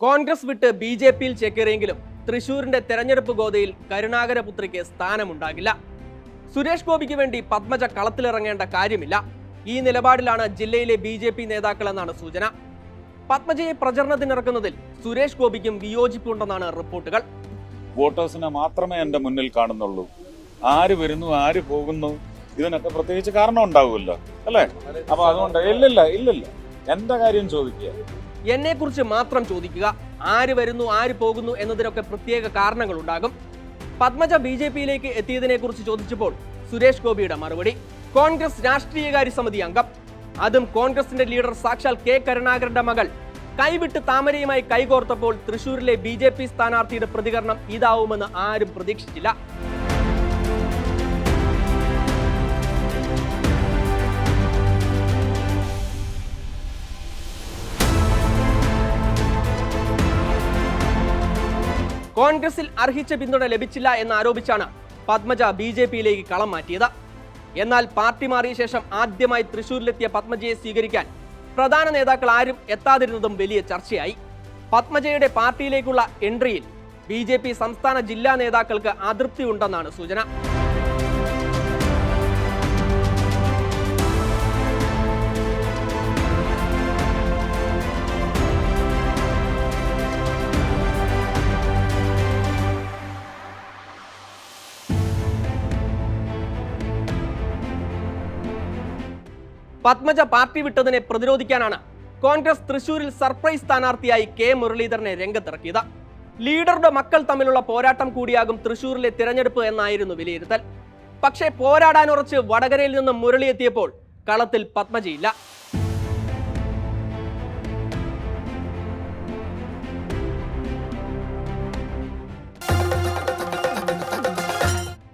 കോൺഗ്രസ് വിട്ട് ബി.ജെ.പിയിൽ ചേക്കേറിയെങ്കിലും തൃശൂരിന്റെ തെരഞ്ഞെടുപ്പ് ഗോതയിൽ കരുണാകരപുത്രിക്ക് സ്ഥാനമുണ്ടാകില്ല. സുരേഷ് ഗോപിക്ക് വേണ്ടി പത്മജ കളത്തിലിറങ്ങേണ്ട കാര്യമില്ല. ഈ നിലപാടിലാണ് ജില്ലയിലെ ബി.ജെ.പി നേതാക്കളെന്നാണ് സൂചന. പത്മജയെ പ്രചരണത്തിനിറക്കുന്നതിൽ സുരേഷ് ഗോപിക്കും വിയോജിപ്പുണ്ടെന്നാണ് റിപ്പോർട്ടുകൾ. വോട്ടേഴ്സിനെ മാത്രമേ എന്റെ മുന്നിൽ കാണുന്നുള്ളൂ. ആര് വരുന്നു ആര് പോകുന്നു ഇതിനൊക്കെ പ്രത്യേകിച്ച് കാരണം ഉണ്ടാവുമല്ലോ അല്ലേ? അപ്പൊ അതുകൊണ്ട് ഇല്ലില്ല എന്റെ കാര്യം ചോദിക്കുക. എന്നെ കുറിച്ച് മാത്രം ചോദിക്കുക. ആര് വരുന്നു ആര് പോകുന്നു എന്നതിനൊക്കെ പ്രത്യേക കാരണങ്ങൾ ഉണ്ടാകും. പത്മജ ബി.ജെ.പിയിലേക്ക് എത്തിയതിനെ കുറിച്ച് ചോദിച്ചപ്പോൾ സുരേഷ് ഗോപിയുടെ മറുപടി: കോൺഗ്രസ് രാഷ്ട്രീയകാര്യ സമിതി അംഗം, അതും കോൺഗ്രസിന്റെ ലീഡർ സാക്ഷാൽ കെ കരുണാകരന്റെ മകൾ കൈവിട്ട് താമരയുമായി കൈകോർത്തപ്പോൾ തൃശൂരിലെ ബി.ജെ.പി സ്ഥാനാർത്ഥിയുടെ പ്രതികരണം ഇതാവുമെന്ന് ആരും പ്രതീക്ഷിച്ചില്ല. കോൺഗ്രസിൽ അർഹിച്ച പിന്തുണ ലഭിച്ചില്ല എന്നാരോപിച്ചാണ് പത്മജ ബി.ജെ.പിയിലേക്ക് കളം മാറ്റിയത്. എന്നാൽ പാർട്ടി മാറിയ ശേഷം ആദ്യമായി തൃശൂരിലെത്തിയ പത്മജയെ സ്വീകരിക്കാൻ പ്രധാന നേതാക്കൾ ആരും എത്താതിരുന്നതും വലിയ ചർച്ചയായി. പത്മജയുടെ പാർട്ടിയിലേക്കുള്ള എൻട്രിയിൽ ബി.ജെ.പി സംസ്ഥാന ജില്ലാ നേതാക്കൾക്ക് അതൃപ്തിയുണ്ടെന്നാണ് സൂചന. പത്മജ പാർട്ടി വിട്ടതിനെ പ്രതിരോധിക്കാനാണ് കോൺഗ്രസ് തൃശൂരിൽ സർപ്രൈസ് സ്ഥാനാർത്ഥിയായി കെ മുരളീധരനെ രംഗത്തിറക്കിയത്. ലീഡറുടെ മക്കൾ തമ്മിലുള്ള പോരാട്ടം കൂടിയാകും തൃശൂരിലെ തിരഞ്ഞെടുപ്പ് എന്നായിരുന്നു വിലയിരുത്തൽ. പക്ഷേ പോരാടാനുറച്ച് വടകരയിൽ നിന്നും മുരളി എത്തിയപ്പോൾ കളത്തിൽ പത്മജയില്ല.